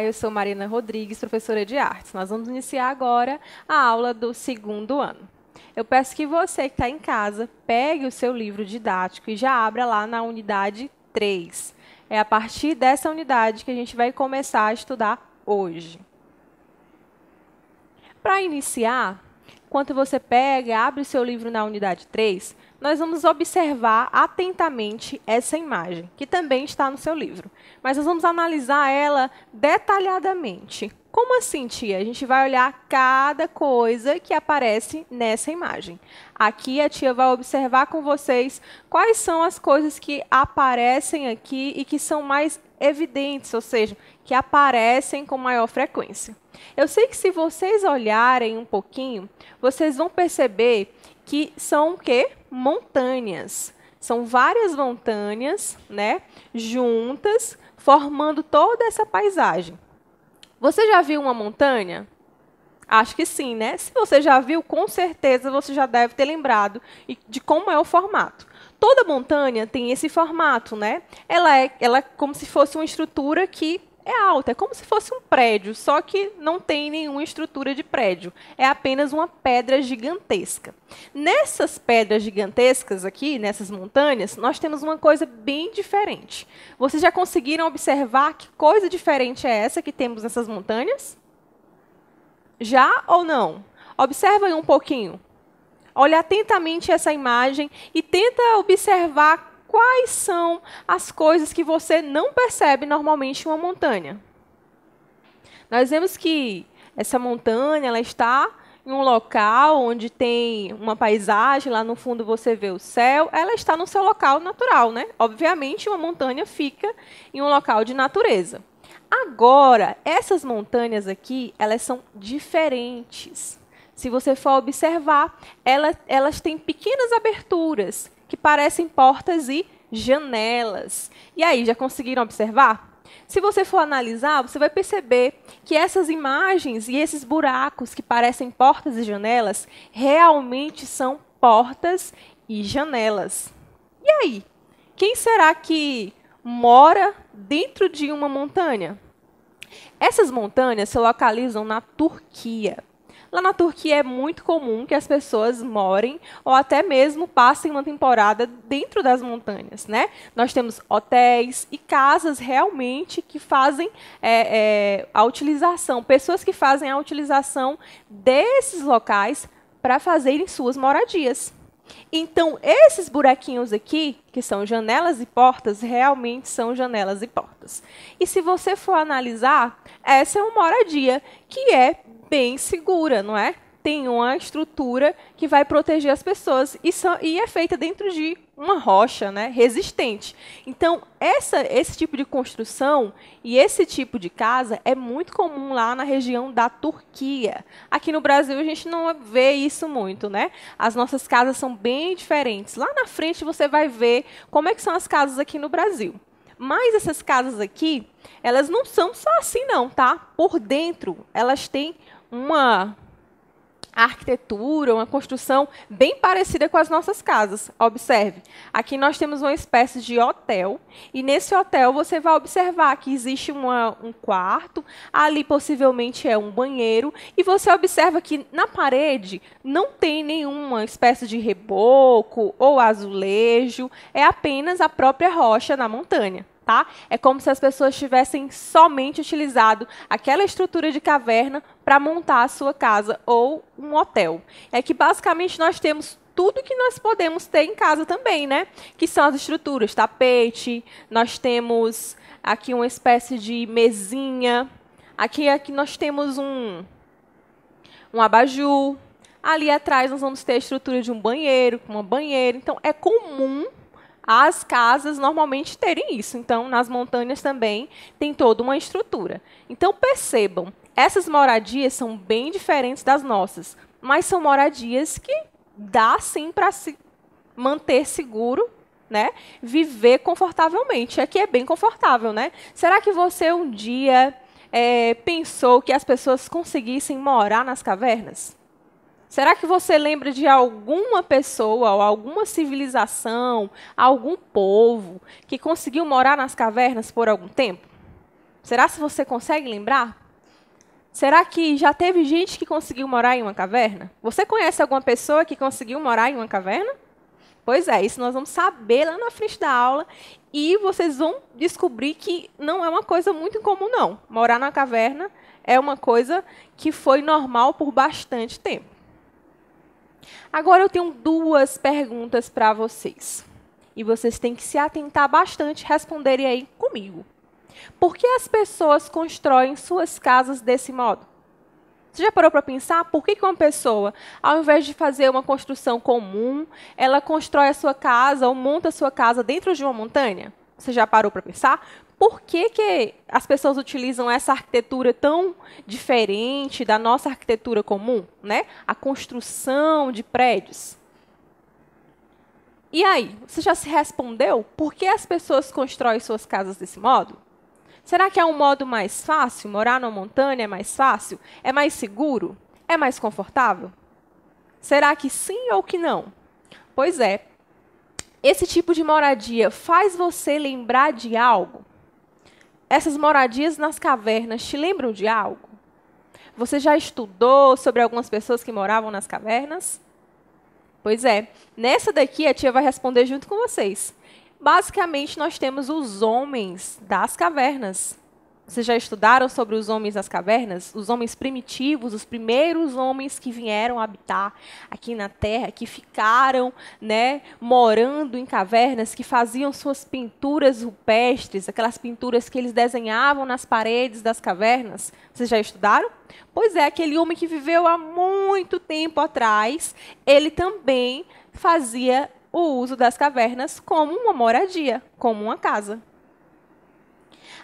eu sou Marina Rodrigues, professora de artes. Nós vamos iniciar agora a aula do segundo ano. Eu peço que você que está em casa pegue o seu livro didático e já abra lá na unidade 3. É a partir dessa unidade que a gente vai começar a estudar hoje. Para iniciar, enquanto você pega, abre o seu livro na unidade 3, nós vamos observar atentamente essa imagem, que também está no seu livro. Mas nós vamos analisar ela detalhadamente. Como assim, tia? A gente vai olhar cada coisa que aparece nessa imagem. Aqui a tia vai observar com vocês quais são as coisas que aparecem aqui e que são mais evidentes, ou seja, que aparecem com maior frequência. Eu sei que se vocês olharem um pouquinho, vocês vão perceber que são o quê? Montanhas. São várias montanhas, né, juntas, formando toda essa paisagem. Você já viu uma montanha? Acho que sim, né? Se você já viu, com certeza você já deve ter lembrado de como é o formato. Toda montanha tem esse formato, né? Ela é como se fosse uma estrutura que é alta, é como se fosse um prédio, só que não tem nenhuma estrutura de prédio. É apenas uma pedra gigantesca. Nessas pedras gigantescas aqui, nessas montanhas, nós temos uma coisa bem diferente. Vocês já conseguiram observar que coisa diferente é essa que temos nessas montanhas? Já ou não? Observa aí um pouquinho. Olha atentamente essa imagem e tenta observar quais são as coisas que você não percebe normalmente em uma montanha. Nós vemos que essa montanha ela está em um local onde tem uma paisagem, lá no fundo você vê o céu, ela está no seu local natural, né? Obviamente, uma montanha fica em um local de natureza. Agora, essas montanhas aqui, elas são diferentes. Se você for observar, elas têm pequenas aberturas que parecem portas e janelas. E aí, já conseguiram observar? Se você for analisar, você vai perceber que essas imagens e esses buracos que parecem portas e janelas realmente são portas e janelas. E aí? Quem será que mora dentro de uma montanha? Essas montanhas se localizam na Turquia. Lá na Turquia é muito comum que as pessoas morem ou até mesmo passem uma temporada dentro das montanhas, né? Nós temos hotéis e casas realmente que fazem a utilização, pessoas que fazem a utilização desses locais para fazerem suas moradias. Então, esses buraquinhos aqui, que são janelas e portas, realmente são janelas e portas. E se você for analisar, essa é uma moradia que é bem segura, não é? Tem uma estrutura que vai proteger as pessoas e é feita dentro de uma rocha, né, resistente. Então, esse tipo de construção e esse tipo de casa é muito comum lá na região da Turquia. Aqui no Brasil, a gente não vê isso muito, né? As nossas casas são bem diferentes. Lá na frente, você vai ver como é que são as casas aqui no Brasil. Mas essas casas aqui, elas não são só assim, não, tá? Por dentro, elas têm uma arquitetura, uma construção bem parecida com as nossas casas. Observe, aqui nós temos uma espécie de hotel, e nesse hotel você vai observar que existe um quarto, ali possivelmente é um banheiro, e você observa que na parede não tem nenhuma espécie de reboco ou azulejo, é apenas a própria rocha na montanha. Tá? É como se as pessoas tivessem somente utilizado aquela estrutura de caverna para montar a sua casa ou um hotel. É que basicamente nós temos tudo que nós podemos ter em casa também, né? Que são as estruturas, tapete, nós temos aqui uma espécie de mesinha, aqui nós temos um abajur, ali atrás nós vamos ter a estrutura de um banheiro, uma banheira. Então, é comum as casas normalmente terem isso. Então, nas montanhas também tem toda uma estrutura. Então, percebam, essas moradias são bem diferentes das nossas, mas são moradias que dá sim para se manter seguro, né? Viver confortavelmente. Aqui é bem confortável, né? Será que você um dia pensou que as pessoas conseguissem morar nas cavernas? Será que você lembra de alguma pessoa, ou alguma civilização, algum povo que conseguiu morar nas cavernas por algum tempo? Será que você consegue lembrar? Será que já teve gente que conseguiu morar em uma caverna? Você conhece alguma pessoa que conseguiu morar em uma caverna? Pois é, isso nós vamos saber lá na frente da aula e vocês vão descobrir que não é uma coisa muito incomum, não. Morar na caverna é uma coisa que foi normal por bastante tempo. Agora eu tenho duas perguntas para vocês. E vocês têm que se atentar bastante, responderem aí comigo. Por que as pessoas constroem suas casas desse modo? Você já parou para pensar por que uma pessoa, ao invés de fazer uma construção comum, ela constrói a sua casa ou monta a sua casa dentro de uma montanha? Você já parou para pensar? Por que as pessoas utilizam essa arquitetura tão diferente da nossa arquitetura comum, né? A construção de prédios. E aí, você já se respondeu por que as pessoas constroem suas casas desse modo? Será que é um modo mais fácil? Morar numa montanha é mais fácil? É mais seguro? É mais confortável? Será que sim ou que não? Pois é, esse tipo de moradia faz você lembrar de algo? Essas moradias nas cavernas te lembram de algo? Você já estudou sobre algumas pessoas que moravam nas cavernas? Pois é, nessa daqui a tia vai responder junto com vocês. Basicamente, nós temos os homens das cavernas. Vocês já estudaram sobre os homens das cavernas? Os homens primitivos, os primeiros homens que vieram habitar aqui na Terra, que ficaram, né, morando em cavernas, que faziam suas pinturas rupestres, aquelas pinturas que eles desenhavam nas paredes das cavernas. Vocês já estudaram? Pois é, aquele homem que viveu há muito tempo atrás, ele também fazia o uso das cavernas como uma moradia, como uma casa.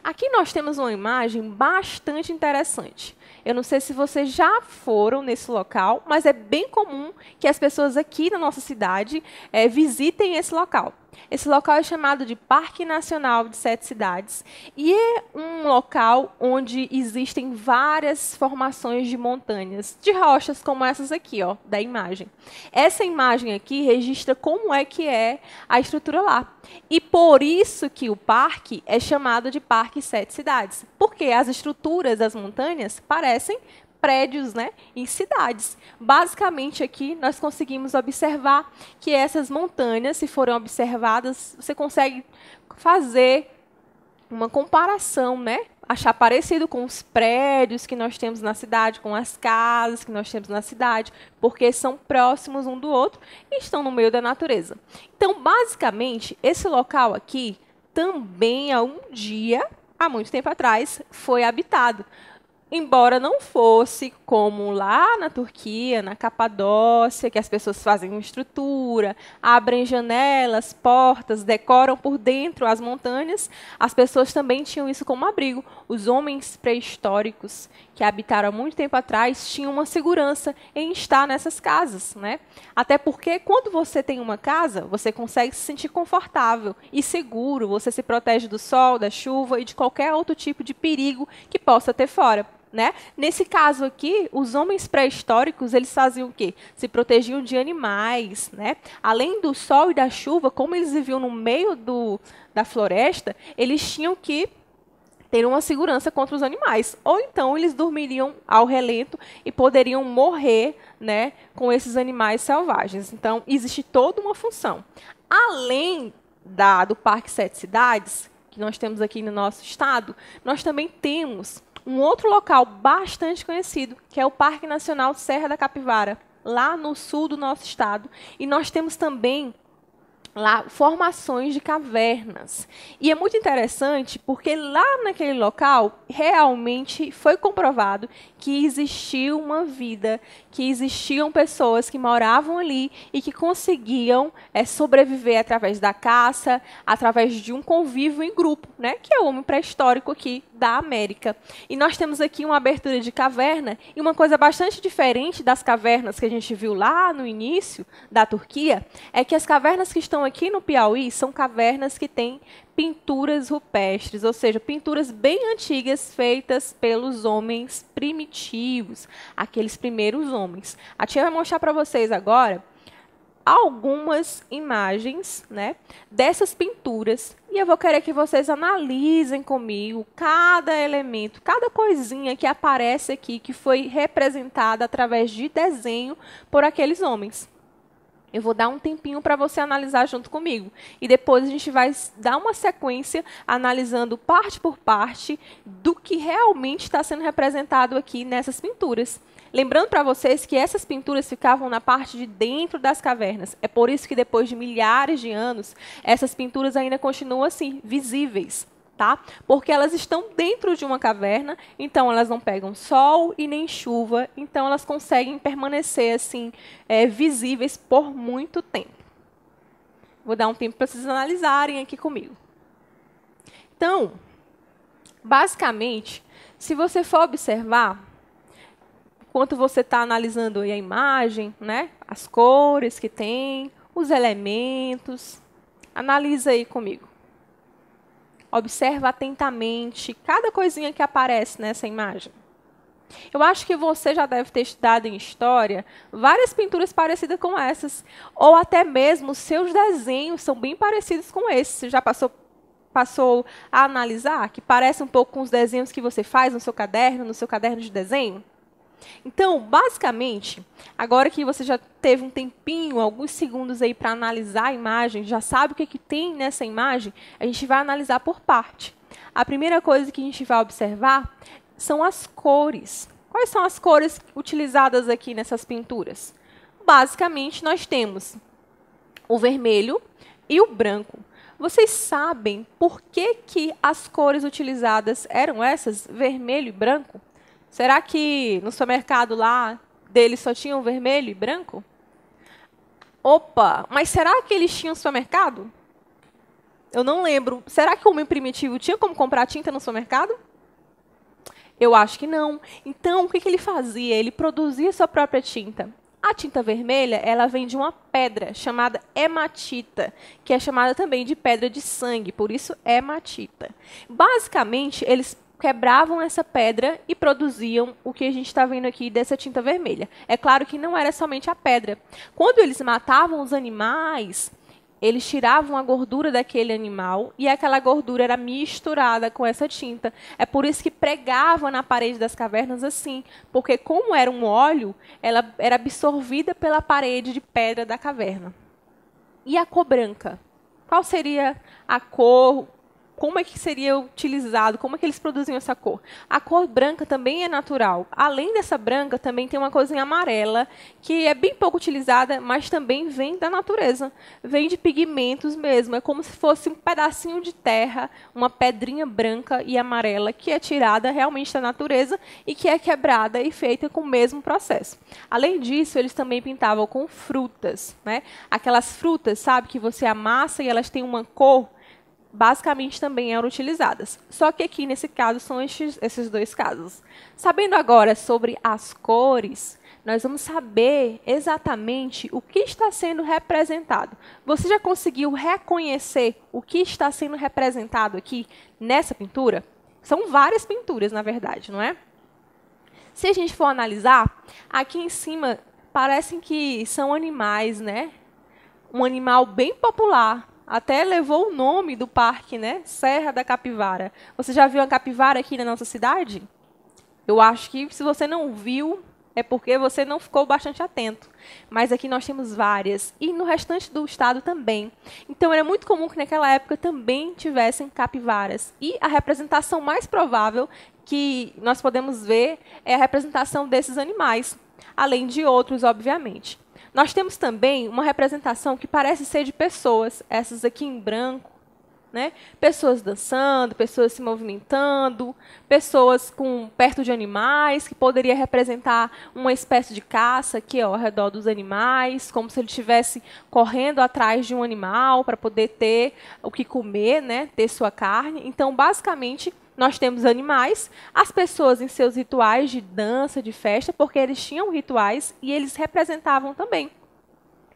Aqui nós temos uma imagem bastante interessante. Eu não sei se vocês já foram nesse local, mas é bem comum que as pessoas aqui na nossa cidade visitem esse local. Esse local é chamado de Parque Nacional de Sete Cidades e é um local onde existem várias formações de montanhas, de rochas como essas aqui, ó, da imagem. Essa imagem aqui registra como é que é a estrutura lá. E por isso que o parque é chamado de Parque Sete Cidades, porque as estruturas das montanhas parecem prédios, né, em cidades. Basicamente, aqui, nós conseguimos observar que essas montanhas, se forem observadas, você consegue fazer uma comparação, né, achar parecido com os prédios que nós temos na cidade, com as casas que nós temos na cidade, porque são próximos um do outro e estão no meio da natureza. Então, basicamente, esse local aqui também, há muito tempo atrás, foi habitado. Embora não fosse como lá na Turquia, na Capadócia, que as pessoas fazem uma estrutura, abrem janelas, portas, decoram por dentro as montanhas, as pessoas também tinham isso como abrigo. Os homens pré-históricos que habitaram há muito tempo atrás tinham uma segurança em estar nessas casas, né? Até porque quando você tem uma casa, você consegue se sentir confortável e seguro, você se protege do sol, da chuva e de qualquer outro tipo de perigo que possa ter fora. Né? Nesse caso aqui, os homens pré-históricos, eles faziam o quê? Se protegiam de animais, né? Além do sol e da chuva, como eles viviam no meio da floresta, eles tinham que ter uma segurança contra os animais. Ou então eles dormiriam ao relento e poderiam morrer, né, com esses animais selvagens. Então, existe toda uma função. Além do Parque Sete Cidades, que nós temos aqui no nosso estado, nós também temos um outro local bastante conhecido, que é o Parque Nacional Serra da Capivara, lá no sul do nosso estado. E nós temos também lá formações de cavernas. E é muito interessante porque lá naquele local realmente foi comprovado que existiu uma vida, que existiam pessoas que moravam ali e que conseguiam sobreviver através da caça, através de um convívio em grupo, né? Que é o homem pré-histórico aqui da América. E nós temos aqui uma abertura de caverna e uma coisa bastante diferente das cavernas que a gente viu lá no início da Turquia, é que as cavernas que estão aqui no Piauí são cavernas que têm pinturas rupestres, ou seja, pinturas bem antigas feitas pelos homens primitivos, aqueles primeiros homens. A tia vai mostrar para vocês agora algumas imagens, né, dessas pinturas e eu vou querer que vocês analisem comigo cada elemento, cada coisinha que aparece aqui que foi representada através de desenho por aqueles homens. Eu vou dar um tempinho para você analisar junto comigo. E depois a gente vai dar uma sequência analisando parte por parte do que realmente está sendo representado aqui nessas pinturas. Lembrando para vocês que essas pinturas ficavam na parte de dentro das cavernas. É por isso que depois de milhares de anos, essas pinturas ainda continuam assim, visíveis. Tá? Porque elas estão dentro de uma caverna, então elas não pegam sol e nem chuva, então elas conseguem permanecer assim, visíveis por muito tempo. Vou dar um tempo para vocês analisarem aqui comigo. Então, basicamente, se você for observar, enquanto você está analisando aí a imagem, né, as cores que tem, os elementos, analisa aí comigo. Observa atentamente cada coisinha que aparece nessa imagem. Eu acho que você já deve ter estudado em história várias pinturas parecidas com essas, ou até mesmo seus desenhos são bem parecidos com esses. Você já passou a analisar que parece um pouco com os desenhos que você faz no seu caderno de desenho? Então, basicamente, agora que você já teve um tempinho, alguns segundos aí para analisar a imagem, já sabe o que tem nessa imagem, a gente vai analisar por parte. A primeira coisa que a gente vai observar são as cores. Quais são as cores utilizadas aqui nessas pinturas? Basicamente, nós temos o vermelho e o branco. Vocês sabem por que as cores utilizadas eram essas, vermelho e branco? Será que no supermercado lá deles só tinham vermelho e branco? Opa, mas será que eles tinham supermercado? Eu não lembro. Será que o homem primitivo tinha como comprar tinta no supermercado? Eu acho que não. Então, o que ele fazia? Ele produzia sua própria tinta. A tinta vermelha, ela vem de uma pedra chamada hematita, que é chamada também de pedra de sangue, por isso hematita. Basicamente, eles quebravam essa pedra e produziam o que a gente está vendo aqui dessa tinta vermelha. É claro que não era somente a pedra. Quando eles matavam os animais, eles tiravam a gordura daquele animal e aquela gordura era misturada com essa tinta. É por isso que pregavam na parede das cavernas assim, porque como era um óleo, ela era absorvida pela parede de pedra da caverna. E a cor branca? Qual seria a cor? Como é que seria utilizado? Como é que eles produziam essa cor? A cor branca também é natural. Além dessa branca, também tem uma coisinha amarela, que é bem pouco utilizada, mas também vem da natureza. Vem de pigmentos mesmo. É como se fosse um pedacinho de terra, uma pedrinha branca e amarela, que é tirada realmente da natureza e que é quebrada e feita com o mesmo processo. Além disso, eles também pintavam com frutas, né? Aquelas frutas, sabe, que você amassa e elas têm uma cor, basicamente também eram utilizadas. Só que aqui, nesse caso, são esses dois casos. Sabendo agora sobre as cores, nós vamos saber exatamente o que está sendo representado. Você já conseguiu reconhecer o que está sendo representado aqui nessa pintura? São várias pinturas, na verdade, não é? Se a gente for analisar, aqui em cima parecem que são animais, né? Um animal bem popular. Até levou o nome do parque, né? Serra da Capivara. Você já viu a capivara aqui na nossa cidade? Eu acho que se você não viu, é porque você não ficou bastante atento. Mas aqui nós temos várias. E no restante do estado também. Então, era muito comum que naquela época também tivessem capivaras. E a representação mais provável que nós podemos ver é a representação desses animais. Além de outros, obviamente. Nós temos também uma representação que parece ser de pessoas, essas aqui em branco, né? Pessoas dançando, pessoas se movimentando, pessoas perto de animais, que poderia representar uma espécie de caça aqui ao redor dos animais, como se ele estivesse correndo atrás de um animal para poder ter o que comer, né? Ter sua carne. Então, basicamente, nós temos animais, as pessoas em seus rituais de dança, de festa, porque eles tinham rituais e eles representavam também.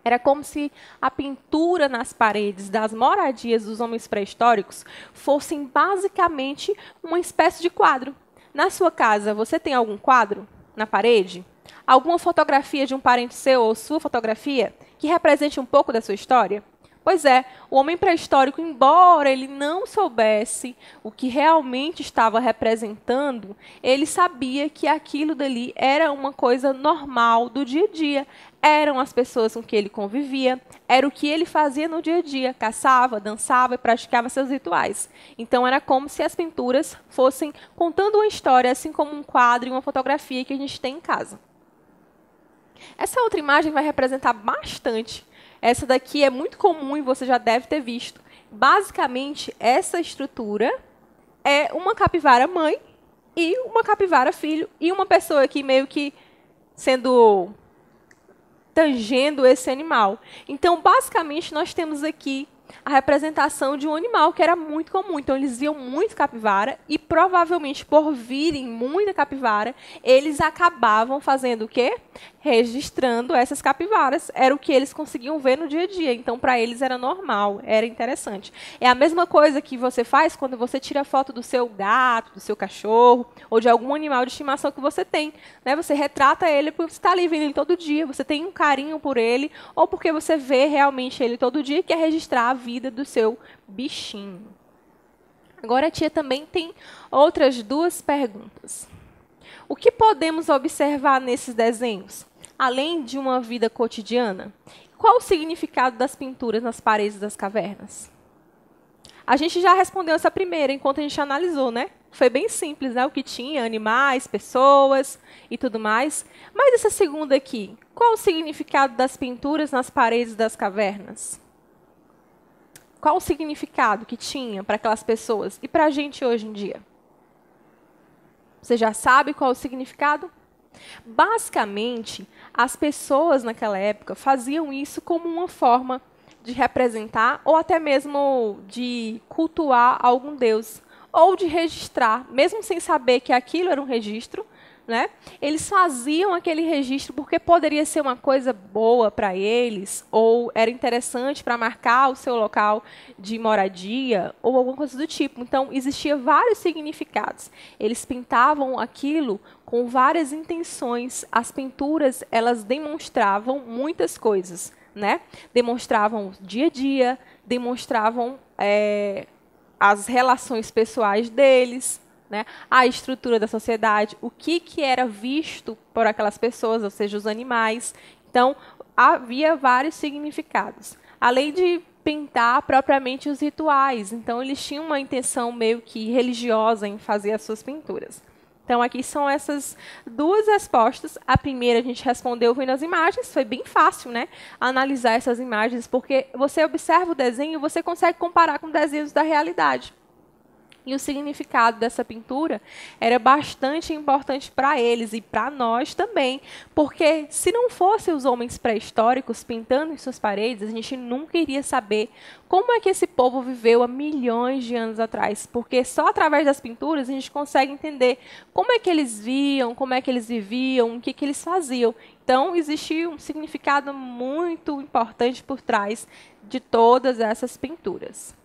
Era como se a pintura nas paredes das moradias dos homens pré-históricos fossem basicamente uma espécie de quadro. Na sua casa, você tem algum quadro na parede? Alguma fotografia de um parente seu ou sua fotografia que represente um pouco da sua história? Pois é, o homem pré-histórico, embora ele não soubesse o que realmente estava representando, ele sabia que aquilo dali era uma coisa normal do dia a dia. Eram as pessoas com que ele convivia, era o que ele fazia no dia a dia, caçava, dançava e praticava seus rituais. Então era como se as pinturas fossem contando uma história, assim como um quadro e uma fotografia que a gente tem em casa. Essa outra imagem vai representar bastante. Essa daqui é muito comum e você já deve ter visto. Basicamente, essa estrutura é uma capivara mãe e uma capivara filho e uma pessoa aqui meio que tangendo esse animal. Então, basicamente, nós temos aqui a representação de um animal que era muito comum. Então, eles viam muito capivara e, provavelmente, por virem muita capivara, eles acabavam fazendo o quê? Registrando essas capivaras. Era o que eles conseguiam ver no dia a dia. Então, para eles era normal, era interessante. É a mesma coisa que você faz quando você tira foto do seu gato, do seu cachorro, ou de algum animal de estimação que você tem, né? Você retrata ele porque você está ali vendo ele todo dia, você tem um carinho por ele, ou porque você vê realmente ele todo dia e quer registrar a vida do seu bichinho. Agora a tia também tem outras duas perguntas. O que podemos observar nesses desenhos? Além de uma vida cotidiana, qual o significado das pinturas nas paredes das cavernas? A gente já respondeu essa primeira enquanto a gente analisou, né? Foi bem simples, né? O que tinha, animais, pessoas e tudo mais. Mas essa segunda aqui, qual o significado das pinturas nas paredes das cavernas? Qual o significado que tinha para aquelas pessoas e para a gente hoje em dia? Você já sabe qual o significado? Basicamente, as pessoas naquela época faziam isso como uma forma de representar ou até mesmo de cultuar algum deus ou de registrar, mesmo sem saber que aquilo era um registro, né? Eles faziam aquele registro porque poderia ser uma coisa boa para eles ou era interessante para marcar o seu local de moradia ou alguma coisa do tipo. Então, existia vários significados. Eles pintavam aquilo com várias intenções. As pinturas, elas demonstravam muitas coisas, né? Demonstravam o dia a dia, demonstravam as relações pessoais deles, né? A estrutura da sociedade, o que era visto por aquelas pessoas, ou seja, os animais. Então, havia vários significados. Além de pintar propriamente os rituais. Então, eles tinham uma intenção meio que religiosa em fazer as suas pinturas. Então, aqui são essas duas respostas. A primeira a gente respondeu vendo as imagens. Foi bem fácil, né? Analisar essas imagens, porque você observa o desenho e você consegue comparar com desenhos da realidade. E o significado dessa pintura era bastante importante para eles e para nós também, porque se não fossem os homens pré-históricos pintando em suas paredes, a gente nunca iria saber como é que esse povo viveu há milhões de anos atrás, porque só através das pinturas a gente consegue entender como é que eles viam, como é que eles viviam, o que eles faziam. Então, existia um significado muito importante por trás de todas essas pinturas.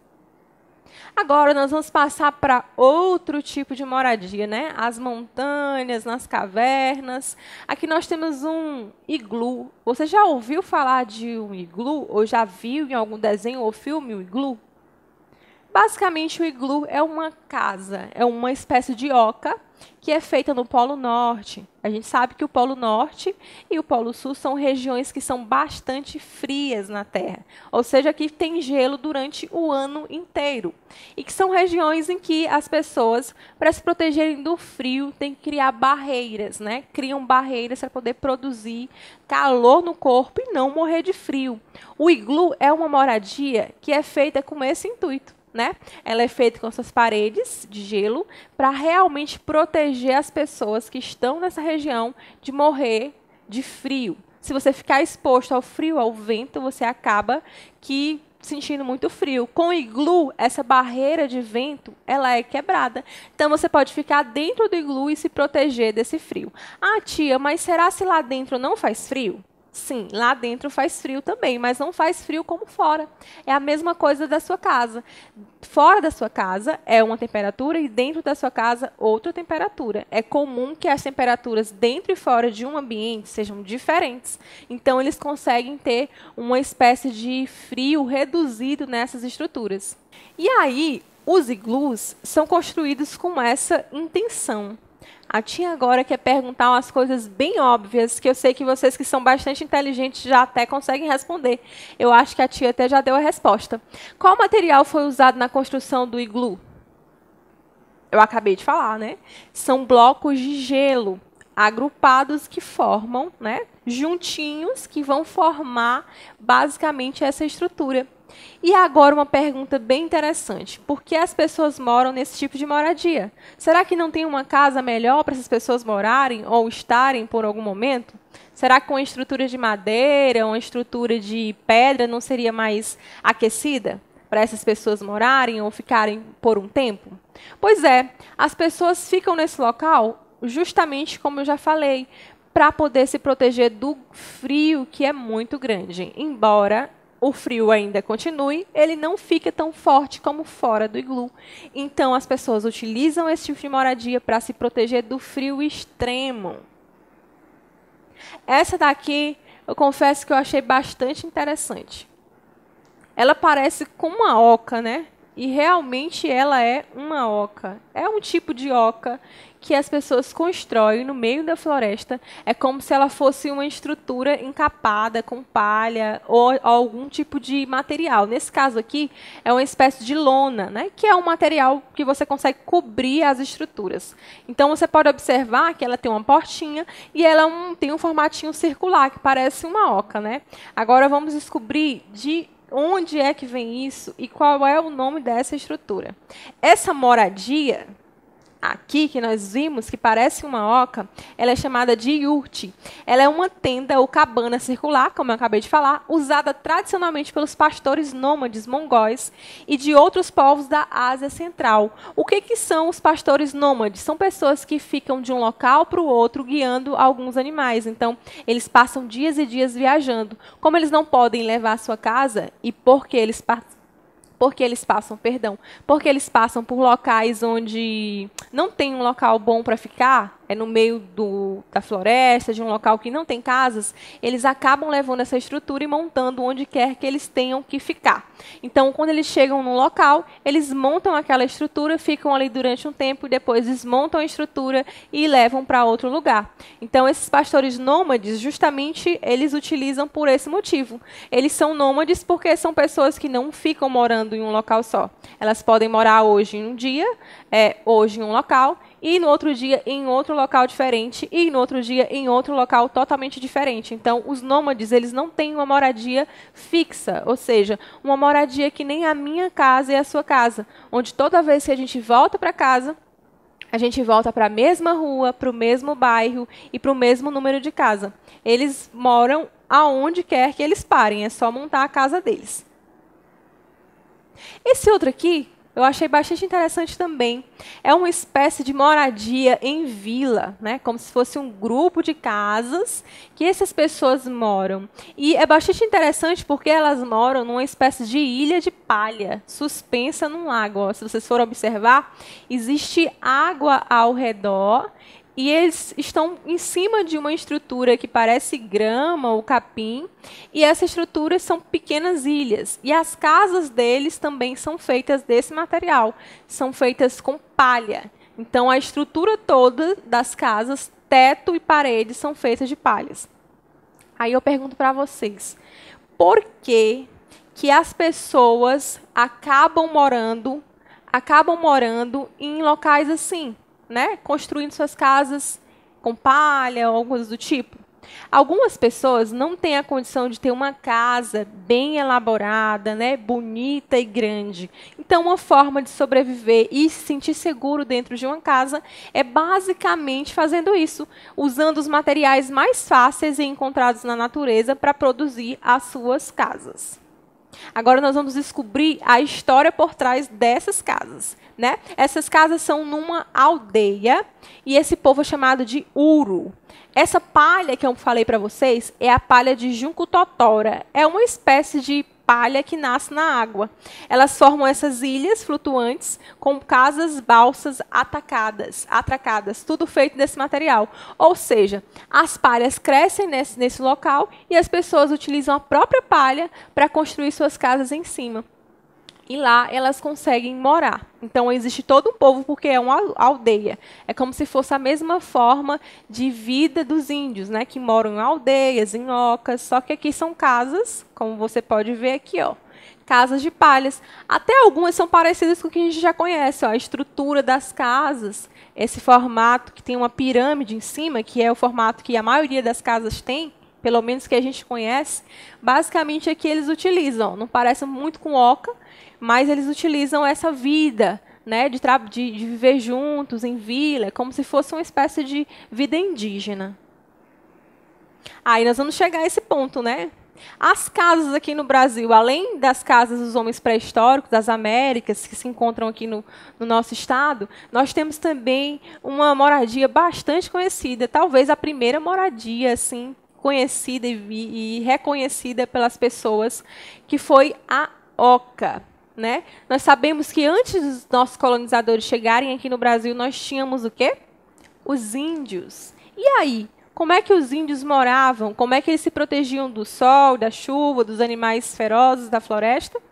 Agora nós vamos passar para outro tipo de moradia, né? As montanhas, nas cavernas. Aqui nós temos um iglu. Você já ouviu falar de um iglu? Ou já viu em algum desenho ou filme o iglu? Basicamente, o iglu é uma casa, é uma espécie de oca que é feita no Polo Norte. A gente sabe que o Polo Norte e o Polo Sul são regiões que são bastante frias na Terra, ou seja, que tem gelo durante o ano inteiro. E que são regiões em que as pessoas, para se protegerem do frio, têm que criar barreiras, né? Criam barreiras para poder produzir calor no corpo e não morrer de frio. O iglu é uma moradia que é feita com esse intuito, né? Ela é feita com suas paredes de gelo para realmente proteger as pessoas que estão nessa região de morrer de frio. Se você ficar exposto ao frio, ao vento, você acaba sentindo muito frio. Com o iglu, essa barreira de vento, ela é quebrada. Então, você pode ficar dentro do iglu e se proteger desse frio. Ah, tia, mas será se lá dentro não faz frio? Sim, lá dentro faz frio também, mas não faz frio como fora. É a mesma coisa da sua casa. Fora da sua casa é uma temperatura e dentro da sua casa outra temperatura. É comum que as temperaturas dentro e fora de um ambiente sejam diferentes. Então, eles conseguem ter uma espécie de frio reduzido nessas estruturas. E aí, os iglus são construídos com essa intenção. A tia agora quer perguntar umas coisas bem óbvias, que eu sei que vocês que são bastante inteligentes já até conseguem responder. Eu acho que a tia até já deu a resposta. Qual material foi usado na construção do iglu? Eu acabei de falar, né? São blocos de gelo agrupados que formam, né? Juntinhos que vão formar basicamente essa estrutura. E agora uma pergunta bem interessante. Por que as pessoas moram nesse tipo de moradia? Será que não tem uma casa melhor para essas pessoas morarem ou estarem por algum momento? Será que uma estrutura de madeira, uma estrutura de pedra não seria mais aquecida para essas pessoas morarem ou ficarem por um tempo? Pois é, as pessoas ficam nesse local justamente como eu já falei, para poder se proteger do frio que é muito grande. Embora o frio ainda continue, ele não fica tão forte como fora do iglu. Então, as pessoas utilizam esse tipo de moradia para se proteger do frio extremo. Essa daqui, eu confesso que eu achei bastante interessante. Ela parece com uma oca, né? E realmente ela é uma oca. É um tipo de oca que as pessoas constroem no meio da floresta. É como se ela fosse uma estrutura encapada com palha ou algum tipo de material. Nesse caso aqui, é uma espécie de lona, né? Que é um material que você consegue cobrir as estruturas. Então, você pode observar que ela tem uma portinha e ela tem um formatinho circular, que parece uma oca, né? Agora, vamos descobrir de onde é que vem isso e qual é o nome dessa estrutura. Essa moradia aqui, que nós vimos, que parece uma oca, ela é chamada de yurte. Ela é uma tenda ou cabana circular, como eu acabei de falar, usada tradicionalmente pelos pastores nômades mongóis e de outros povos da Ásia Central. O que são os pastores nômades? São pessoas que ficam de um local para o outro guiando alguns animais. Então, eles passam dias e dias viajando. Como eles não podem levar a sua casa e porque eles passam por locais onde não tem um local bom para ficar, é no meio da floresta, de um local que não tem casas, eles acabam levando essa estrutura e montando onde quer que eles tenham que ficar. Então, quando eles chegam num local, eles montam aquela estrutura, ficam ali durante um tempo e depois desmontam a estrutura e levam para outro lugar. Então, esses pastores nômades, justamente, eles utilizam por esse motivo. Eles são nômades porque são pessoas que não ficam morando em um local só. Elas podem morar hoje em um dia, hoje em um local, e no outro dia em outro local diferente, e no outro dia em outro local totalmente diferente. Então, os nômades, eles não têm uma moradia fixa, ou seja, uma moradia que nem a minha casa e a sua casa, onde toda vez que a gente volta para casa, a gente volta para a mesma rua, para o mesmo bairro e para o mesmo número de casa. Eles moram aonde quer que eles parem, é só montar a casa deles. Esse outro aqui, eu achei bastante interessante também. É uma espécie de moradia em vila, né? Como se fosse um grupo de casas que essas pessoas moram. E é bastante interessante porque elas moram numa espécie de ilha de palha, suspensa num lago. Ó, se vocês forem observar, existe água ao redor e eles estão em cima de uma estrutura que parece grama ou capim, e essa estrutura são pequenas ilhas. E as casas deles também são feitas desse material, são feitas com palha. Então, a estrutura toda das casas, teto e paredes, são feitas de palhas. Aí eu pergunto para vocês, por que as pessoas acabam morando em locais assim? Né? Construindo suas casas com palha ou alguma coisa do tipo. Algumas pessoas não têm a condição de ter uma casa bem elaborada, né? Bonita e grande. Então, uma forma de sobreviver e se sentir seguro dentro de uma casa é basicamente fazendo isso, usando os materiais mais fáceis e encontrados na natureza para produzir as suas casas. Agora nós vamos descobrir a história por trás dessas casas, né? Essas casas são numa aldeia e esse povo é chamado de Uru. Essa palha que eu falei para vocês é a palha de junco totora. É uma espécie de palha que nasce na água. Elas formam essas ilhas flutuantes com casas, balsas atracadas, tudo feito desse material. Ou seja, as palhas crescem nesse local e as pessoas utilizam a própria palha para construir suas casas em cima. E lá elas conseguem morar. Então existe todo um povo porque é uma aldeia. É como se fosse a mesma forma de vida dos índios, né, que moram em aldeias, em ocas, só que aqui são casas, como você pode ver aqui, ó, casas de palhas. Até algumas são parecidas com o que a gente já conhece, ó, a estrutura das casas, esse formato que tem uma pirâmide em cima, que é o formato que a maioria das casas tem, pelo menos que a gente conhece. Basicamente aqui eles utilizam, não parece muito com oca, mas eles utilizam essa vida, né, de viver juntos em vila, como se fosse uma espécie de vida indígena. Aí nós vamos chegar a esse ponto, né? As casas aqui no Brasil, além das casas dos homens pré-históricos, das Américas, que se encontram aqui no nosso estado, nós temos também uma moradia bastante conhecida, talvez a primeira moradia, assim, conhecida e reconhecida pelas pessoas, que foi a oca. Né? Nós sabemos que antes dos nossos colonizadores chegarem aqui no Brasil, nós tínhamos o quê? Os índios. E aí? Como é que os índios moravam? Como é que eles se protegiam do sol, da chuva, dos animais ferozes da floresta?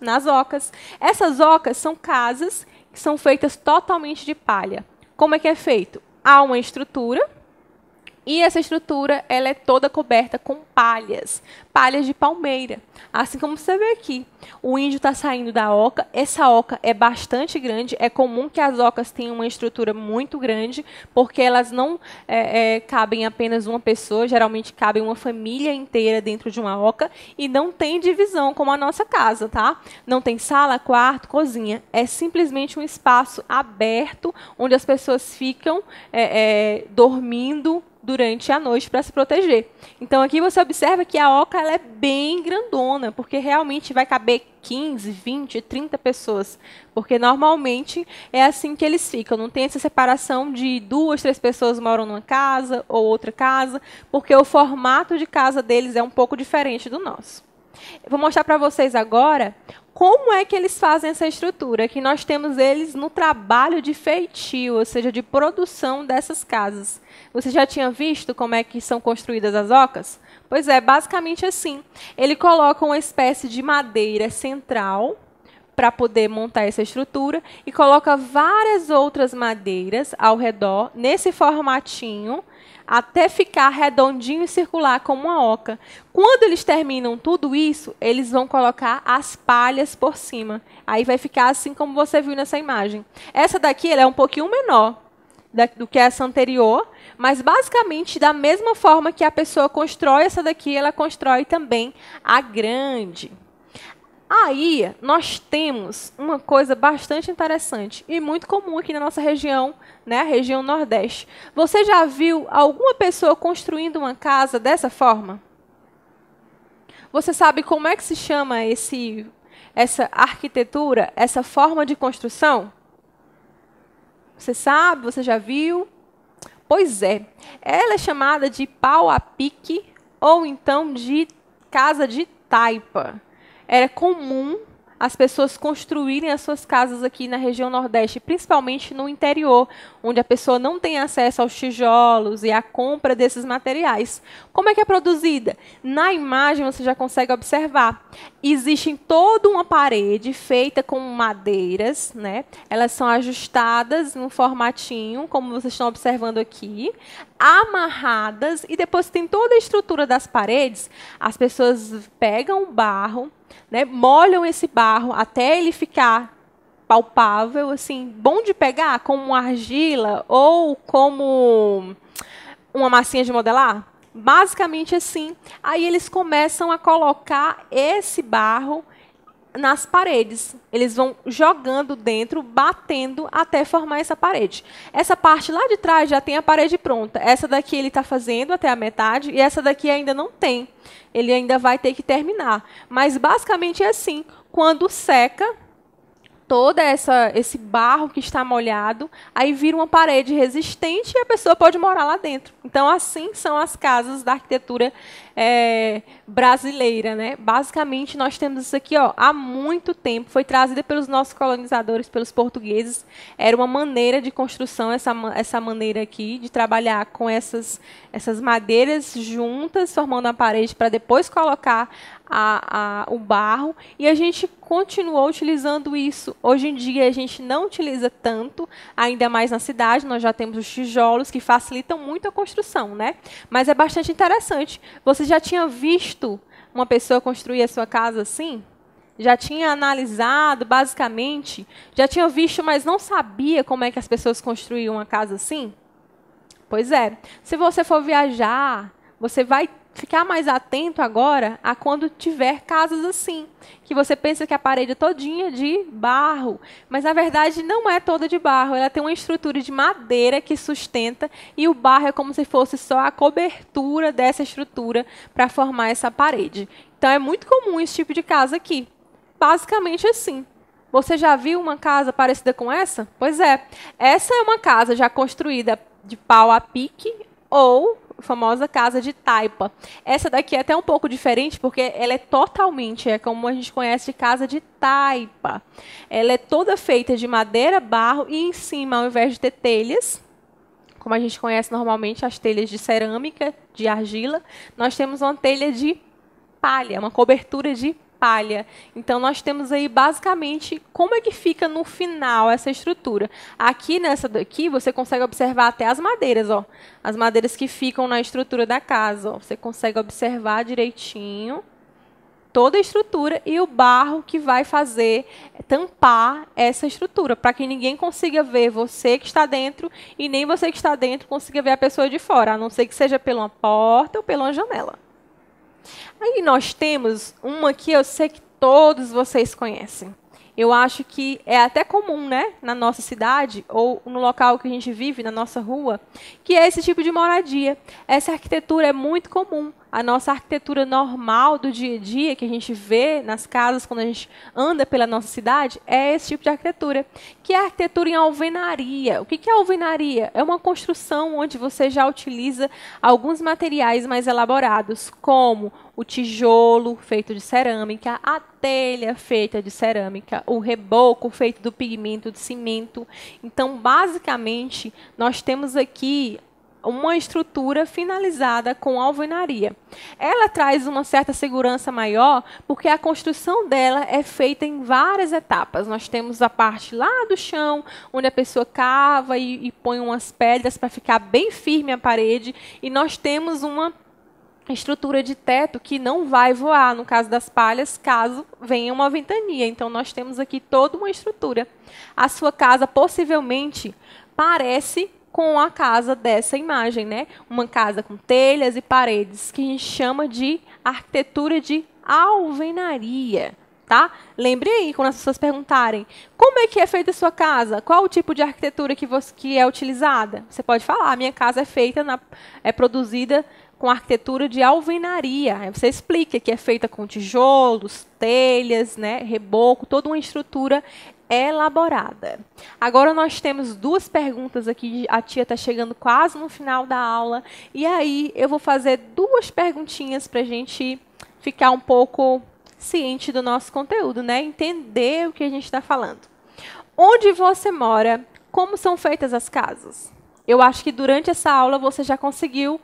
Nas ocas. Essas ocas são casas que são feitas totalmente de palha. Como é que é feito? Há uma estrutura. E essa estrutura ela é toda coberta com palhas de palmeira. Assim como você vê aqui, o índio está saindo da oca. Essa oca é bastante grande. É comum que as ocas tenham uma estrutura muito grande, porque elas não cabem apenas uma pessoa. Geralmente cabem uma família inteira dentro de uma oca e não tem divisão como a nossa casa, tá? Não tem sala, quarto, cozinha. É simplesmente um espaço aberto onde as pessoas ficam dormindo durante a noite para se proteger. Então aqui você observa que a oca ela é bem grandona, porque realmente vai caber 15, 20, 30 pessoas, porque normalmente é assim que eles ficam, não tem essa separação de 2, 3 pessoas moram numa casa ou outra casa, porque o formato de casa deles é um pouco diferente do nosso. Eu vou mostrar para vocês agora como é que eles fazem essa estrutura, que nós temos eles no trabalho de feitio, ou seja, de produção dessas casas. Você já tinha visto como é que são construídas as ocas? Pois é, basicamente assim. Ele coloca uma espécie de madeira central para poder montar essa estrutura e coloca várias outras madeiras ao redor, nesse formatinho, até ficar redondinho e circular como uma oca. Quando eles terminam tudo isso, eles vão colocar as palhas por cima. Aí vai ficar assim como você viu nessa imagem. Essa daqui ela é um pouquinho menor do que essa anterior, mas basicamente da mesma forma que a pessoa constrói essa daqui, ela constrói também a grande. Aí, nós temos uma coisa bastante interessante e muito comum aqui na nossa região, né, a região Nordeste. Você já viu alguma pessoa construindo uma casa dessa forma? Você sabe como é que se chama essa arquitetura, essa forma de construção? Você sabe? Você já viu? Pois é. Ela é chamada de pau a pique ou então de casa de taipa. Era comum as pessoas construírem as suas casas aqui na região Nordeste, principalmente no interior, onde a pessoa não tem acesso aos tijolos e à compra desses materiais. Como é que é produzida? Na imagem você já consegue observar. Existe toda uma parede feita com madeiras, né? Elas são ajustadas num formatinho, como vocês estão observando aqui, amarradas, e depois tem toda a estrutura das paredes. As pessoas pegam o barro, né, molham esse barro até ele ficar palpável, assim, bom de pegar, como uma argila ou como uma massinha de modelar. Basicamente assim. Aí eles começam a colocar esse barro nas paredes. Eles vão jogando dentro, batendo até formar essa parede. Essa parte lá de trás já tem a parede pronta. Essa daqui ele está fazendo até a metade e essa daqui ainda não tem. Ele ainda vai ter que terminar. Mas basicamente é assim. Quando seca todo esse barro que está molhado, aí vira uma parede resistente e a pessoa pode morar lá dentro. Então, assim são as casas da arquitetura brasileira, né? Basicamente, nós temos isso aqui, ó, há muito tempo. Foi trazida pelos nossos colonizadores, pelos portugueses. Era uma maneira de construção, essa maneira aqui, de trabalhar com essas madeiras juntas, formando a parede, para depois colocar o barro. E a gente continuou utilizando isso. Hoje em dia, a gente não utiliza tanto, ainda mais na cidade. Nós já temos os tijolos, que facilitam muito a construção, né? Mas é bastante interessante. Você já tinha visto uma pessoa construir a sua casa assim? Já tinha analisado, basicamente? Já tinha visto, mas não sabia como é que as pessoas construíam uma casa assim? Pois é. Se você for viajar, você vai ficar mais atento agora a quando tiver casas assim, que você pensa que a parede é todinha de barro, mas na verdade não é toda de barro, ela tem uma estrutura de madeira que sustenta e o barro é como se fosse só a cobertura dessa estrutura para formar essa parede. Então é muito comum esse tipo de casa aqui, basicamente assim. Você já viu uma casa parecida com essa? Pois é, essa é uma casa já construída de pau a pique ou famosa casa de taipa. Essa daqui é até um pouco diferente, porque ela é totalmente, como a gente conhece, de casa de taipa. Ela é toda feita de madeira, barro, e em cima, ao invés de ter telhas, como a gente conhece normalmente, as telhas de cerâmica, de argila, nós temos uma telha de palha, uma cobertura de palha. Então, nós temos aí, basicamente, como é que fica no final essa estrutura. Aqui, nessa daqui, você consegue observar até as madeiras, ó. As madeiras que ficam na estrutura da casa, ó. Você consegue observar direitinho toda a estrutura e o barro que vai fazer tampar essa estrutura, para que ninguém consiga ver você que está dentro e nem você que está dentro consiga ver a pessoa de fora, a não ser que seja pela uma porta ou pela uma janela. Aí nós temos uma que eu sei que todos vocês conhecem. Eu acho que é até comum, né, na nossa cidade ou no local que a gente vive, na nossa rua, que é esse tipo de moradia. Essa arquitetura é muito comum. A nossa arquitetura normal do dia a dia, que a gente vê nas casas quando a gente anda pela nossa cidade, é esse tipo de arquitetura, que é a arquitetura em alvenaria. O que é alvenaria? É uma construção onde você já utiliza alguns materiais mais elaborados, como o tijolo feito de cerâmica, a telha feita de cerâmica, o reboco feito do pigmento de cimento. Então, basicamente, nós temos aqui uma estrutura finalizada com alvenaria. Ela traz uma certa segurança maior, porque a construção dela é feita em várias etapas. Nós temos a parte lá do chão, onde a pessoa cava e põe umas pedras para ficar bem firme a parede, e nós temos uma estrutura de teto que não vai voar, no caso das palhas, caso venha uma ventania. Então, nós temos aqui toda uma estrutura. A sua casa, possivelmente, parece com a casa dessa imagem, né? Uma casa com telhas e paredes, que a gente chama de arquitetura de alvenaria, tá? Lembre aí, quando as pessoas perguntarem, como é que é feita a sua casa? Qual o tipo de arquitetura que é utilizada? Você pode falar, a minha casa é feita, é produzida com arquitetura de alvenaria. Aí você explica que é feita com tijolos, telhas, né, reboco, toda uma estrutura elaborada. Agora nós temos duas perguntas aqui, a tia está chegando quase no final da aula, e aí eu vou fazer duas perguntinhas para a gente ficar um pouco ciente do nosso conteúdo, né? Entender o que a gente está falando. Onde você mora? Como são feitas as casas? Eu acho que durante essa aula você já conseguiu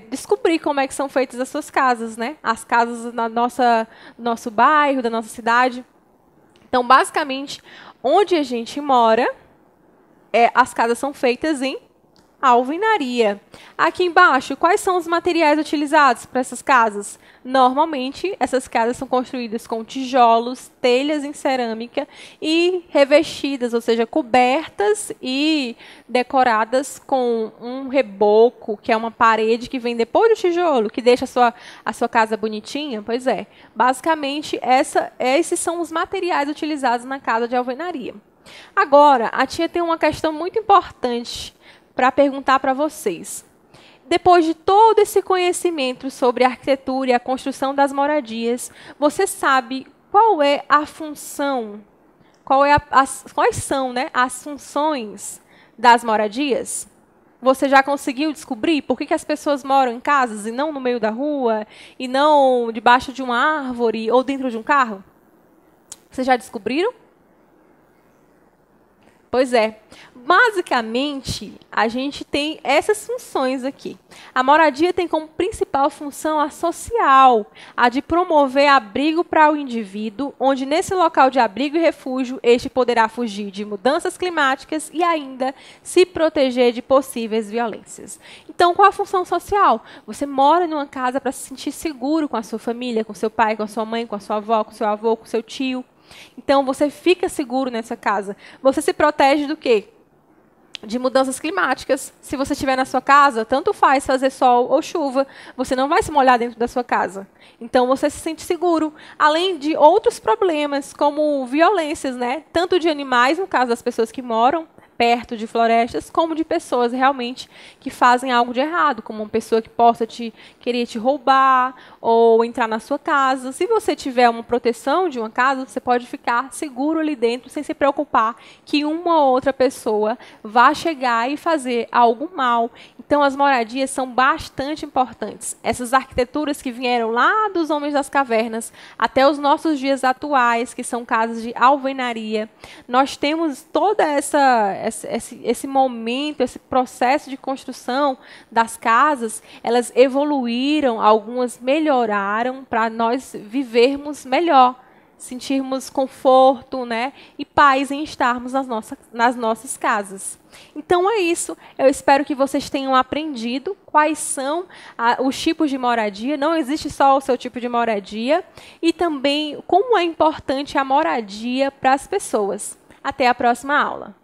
descobrir como é que são feitas as suas casas, né? As casas do nosso bairro, da nossa cidade. Então, basicamente, onde a gente mora, as casas são feitas em alvenaria. Aqui embaixo, quais são os materiais utilizados para essas casas? Normalmente, essas casas são construídas com tijolos, telhas em cerâmica e revestidas, ou seja, cobertas e decoradas com um reboco, que é uma parede que vem depois do tijolo, que deixa a sua casa bonitinha. Pois é, basicamente, esses são os materiais utilizados na casa de alvenaria. Agora, a tia tem uma questão muito importante para perguntar para vocês. Depois de todo esse conhecimento sobre a arquitetura e a construção das moradias, você sabe qual é a função, quais são, né, as funções das moradias? Você já conseguiu descobrir por que as pessoas moram em casas e não no meio da rua, e não debaixo de uma árvore ou dentro de um carro? Vocês já descobriram? Pois é, basicamente, a gente tem essas funções aqui. A moradia tem como principal função a social, a de promover abrigo para o indivíduo, onde nesse local de abrigo e refúgio, este poderá fugir de mudanças climáticas e ainda se proteger de possíveis violências. Então, qual a função social? Você mora numa casa para se sentir seguro com a sua família, com seu pai, com a sua mãe, com a sua avó, com seu avô, com seu tio. Então, você fica seguro nessa casa. Você se protege do quê? De mudanças climáticas. Se você estiver na sua casa, tanto faz fazer sol ou chuva, você não vai se molhar dentro da sua casa. Então, você se sente seguro. Além de outros problemas, como violências, né? Tanto de animais, no caso das pessoas que moram perto de florestas, como de pessoas realmente que fazem algo de errado, como uma pessoa que possa querer te roubar ou entrar na sua casa. Se você tiver uma proteção de uma casa, você pode ficar seguro ali dentro, sem se preocupar que uma ou outra pessoa vá chegar e fazer algo mal. Então, as moradias são bastante importantes. Essas arquiteturas que vieram lá dos homens das cavernas até os nossos dias atuais, que são casas de alvenaria, nós temos toda esse momento, esse processo de construção das casas. Elas evoluíram, algumas melhoraram para nós vivermos melhor, sentirmos conforto, né, e paz em estarmos nas nossas casas. Então é isso. Eu espero que vocês tenham aprendido quais são os tipos de moradia. Não existe só o seu tipo de moradia. E também como é importante a moradia para as pessoas. Até a próxima aula.